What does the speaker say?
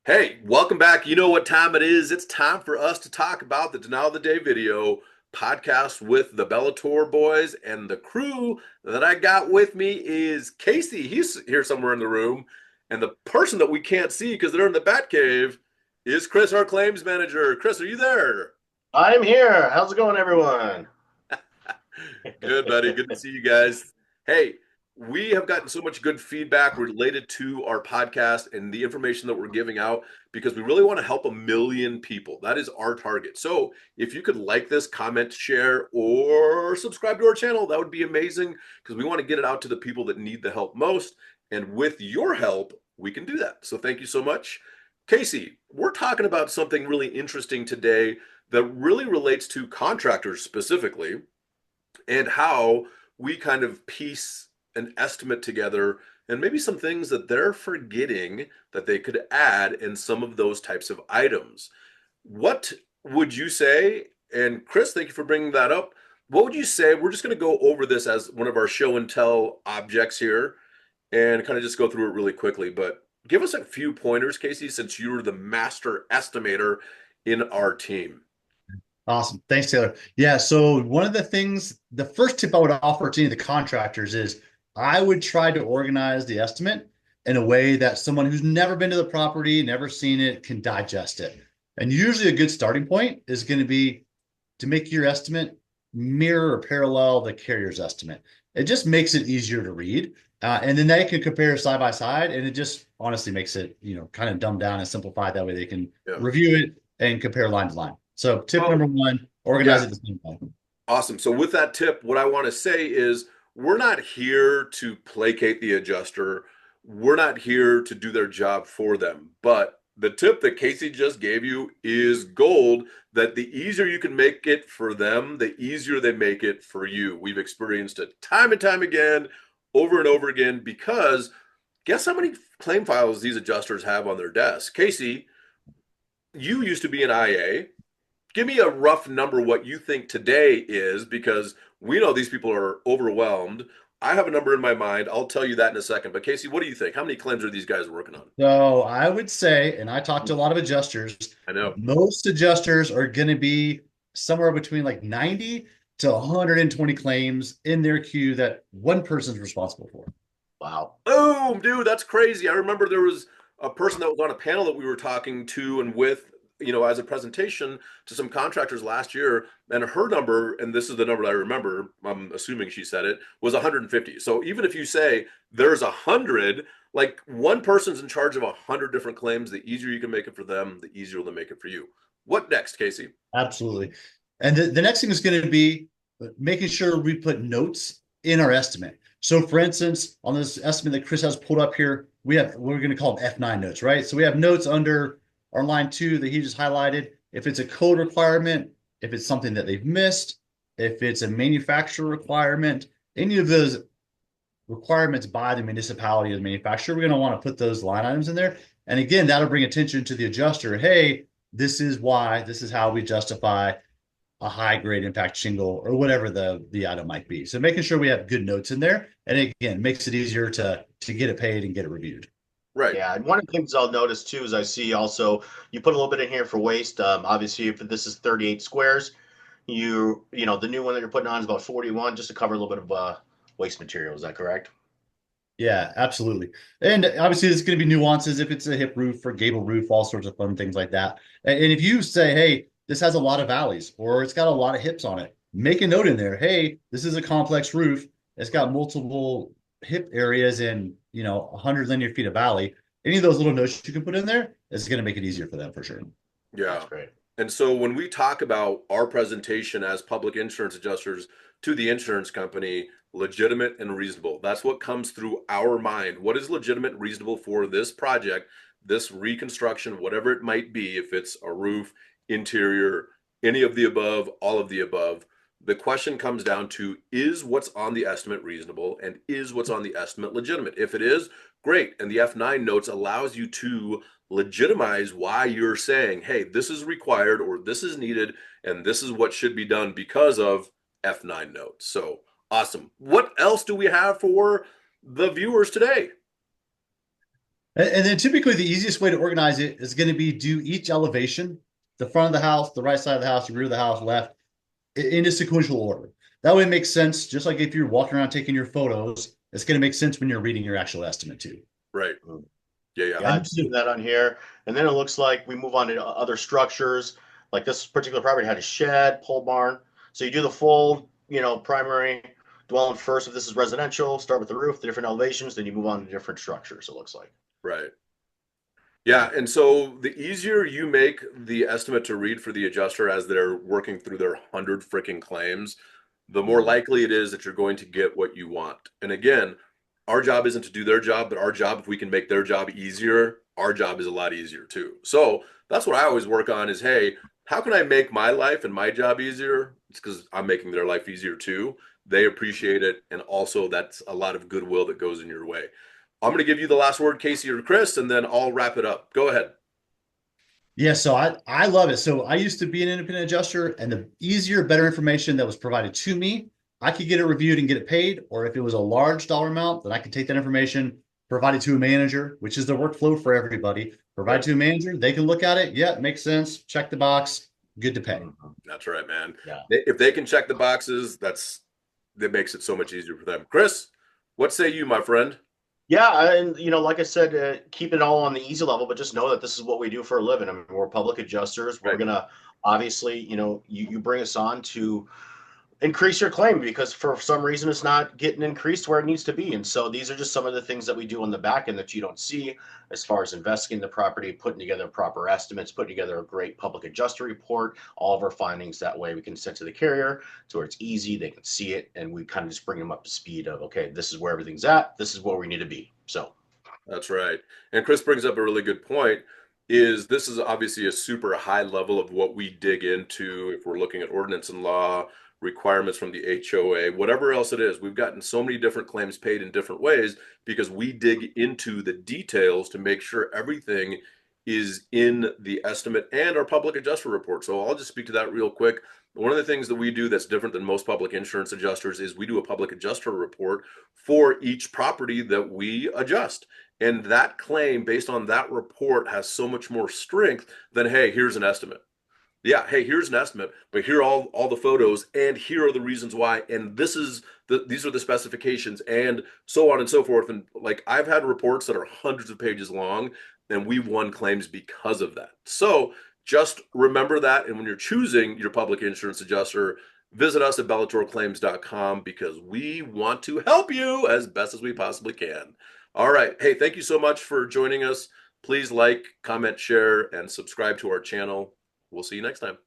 Hey, welcome back. You know what time it is. It's time for us to talk about the Denial of the Day video podcast with the Bellator boys. And the crew that I got with me is Casey. He's here somewhere in the room. And the person that we can't see because they're in the Bat Cave is Chris, our claims manager. Chris, are you there? I'm here. How's it going, everyone? Good, buddy. Good to see you guys. Hey, we have gotten so much good feedback related to our podcast and the information that we're giving out because we really want to help 1 million people. That is our target. So if you could like this, comment, share, or subscribe to our channel, that would be amazing because we want to get it out to the people that need the help most. And with your help, we can do that. So thank you so much. Casey, we're talking about something really interesting today that really relates to contractors specifically and how we kind of piece an estimate together and maybe some things that they're forgetting that they could add in some of those types of items. What would you say? And Chris, thank you for bringing that up. What would you say? We're just going to go over this as one of our show and tell objects here and kind of just go through it really quickly. But give us a few pointers, Casey, since you're the master estimator in our team. Awesome. Thanks, Taylor. Yeah. So one of the things, the first tip I would offer to any of the contractors is I would try to organize the estimate in a way that someone who's never been to the property, never seen it, can digest it. And usually a good starting point is going to be to make your estimate mirror or parallel the carrier's estimate. It just makes it easier to read. And then they can compare side by side, and it just honestly makes it, kind of dumbed down and simplified. That way they can Yeah. review it and compare line to line. So tip Well, number one, organize yeah. it the same time. Awesome. So with that tip, what I want to say is we're not here to placate the adjuster. We're not here to do their job for them. But the tip that Casey just gave you is gold, that the easier you can make it for them, the easier they make it for you. We've experienced it time and time again, over and over again, because guess how many claim files these adjusters have on their desk? Casey, you used to be an IA. Give me a rough number what you think today is, because we know these people are overwhelmed. I have a number in my mind. I'll tell you that in a second. But Casey, what do you think? How many claims are these guys working on? So I would say, and I talked to a lot of adjusters, I know. most adjusters are going to be somewhere between like 90 to 120 claims in their queue that one person's responsible for. Wow. Boom, dude, that's crazy. I remember there was a person that was on a panel that we were talking to and with, as a presentation to some contractors last year, and her number, and this is the number that I remember, I'm assuming she said it, was 150. So even if you say there's 100, like one person's in charge of 100 different claims, the easier you can make it for them, the easier they'll make it for you. What next, Casey? Absolutely. And the next thing is going to be making sure we put notes in our estimate. So for instance, on this estimate that Chris has pulled up here, we're going to call them F9 notes, right? So we have notes under our line two that he just highlighted. If it's a code requirement, if it's something that they've missed, if it's a manufacturer requirement, any of those requirements by the municipality or the manufacturer, we're going to want to put those line items in there. And again, that'll bring attention to the adjuster. Hey, this is why, this is how we justify a high grade impact shingle or whatever the item might be. So making sure we have good notes in there, and again, makes it easier to get it paid and get it reviewed. Right. Yeah, and one of the things I'll notice too is I see also you put a little bit in here for waste. Obviously, if this is 38 squares, the new one that you're putting on is about 41, just to cover a little bit of waste material. Is that correct? Yeah, absolutely. And obviously, there's going to be nuances if it's a hip roof or gable roof, all sorts of fun things like that. And if you say, hey, this has a lot of valleys or it's got a lot of hips on it, make a note in there. Hey, this is a complex roof. It's got multiple hip areas and 100 linear feet of valley. Any of those little notes you can put in there is going to make it easier for them for sure. Yeah. That's great. And so when we talk about our presentation as public insurance adjusters to the insurance company, legitimate and reasonable, that's what comes through our mind. What is legitimate, reasonable for this project, this reconstruction, whatever it might be, if it's a roof, interior, any of the above, all of the above. The question comes down to, is what's on the estimate reasonable and is what's on the estimate legitimate? If it is, great. And the F9 notes allows you to legitimize why you're saying, hey, this is required or this is needed and this is what should be done because of F9 notes. So awesome. What else do we have for the viewers today? And then typically the easiest way to organize it is going to be do each elevation, the front of the house, the right side of the house, the rear of the house, left, in a sequential order. That way it makes sense. Just like if you're walking around taking your photos, it's going to make sense when you're reading your actual estimate too. Right. Yeah, yeah. Yeah, I've seen that on here. And then it looks like we move on to other structures. Like this particular property had a shed, pole barn. So you do the full, primary dwelling first if this is residential, start with the roof, the different elevations, then you move on to different structures, it looks like. Right. Yeah, and so the easier you make the estimate to read for the adjuster as they're working through their 100 freaking claims, the more likely it is that you're going to get what you want. And again, our job isn't to do their job, but our job, if we can make their job easier, our job is a lot easier too. So that's what I always work on is, hey, how can I make my life and my job easier? It's because I'm making their life easier too. They appreciate it. And also that's a lot of goodwill that goes in your way. I'm going to give you the last word, Casey or Chris, and then I'll wrap it up. Go ahead. Yeah, so I love it. So I used to be an independent adjuster, and the easier, better information that was provided to me, I could get it reviewed and get it paid. Or if it was a large dollar amount, then I could take that information, provide it to a manager, which is the workflow for everybody. Provide it to a manager, they can look at it. Yeah, it makes sense. Check the box. Good to pay. That's right, man. Yeah. If they can check the boxes, that makes it so much easier for them. Chris, what say you, my friend? Yeah, and like I said, keep it all on the easy level, but just know that this is what we do for a living. I mean, we're public adjusters. We're Right. gonna obviously, you bring us on to increase your claim because for some reason it's not getting increased where it needs to be. And so these are just some of the things that we do on the back end that you don't see as far as investigating the property, putting together proper estimates, putting together a great public adjuster report, all of our findings. That way we can send to the carrier to where it's easy, they can see it, and we kind of just bring them up to speed of, okay, this is where everything's at, this is where we need to be. So That's right. And Chris brings up a really good point is this is obviously a super high level of what we dig into if we're looking at ordinance and law, requirements from the HOA, whatever else it is. We've gotten so many different claims paid in different ways because we dig into the details to make sure everything is in the estimate and our public adjuster report. So I'll just speak to that real quick. One of the things that we do that's different than most public insurance adjusters is we do a public adjuster report for each property that we adjust. And that claim based on that report has so much more strength than, hey, here's an estimate. Yeah, hey, here's an estimate, but here are all the photos, and here are the reasons why, and these are the specifications, and so on and so forth. And like I've had reports that are hundreds of pages long, and we've won claims because of that. So just remember that, and when you're choosing your public insurance adjuster, visit us at bellatorclaims.com because we want to help you as best as we possibly can. All right. Hey, thank you so much for joining us. Please like, comment, share, and subscribe to our channel. We'll see you next time.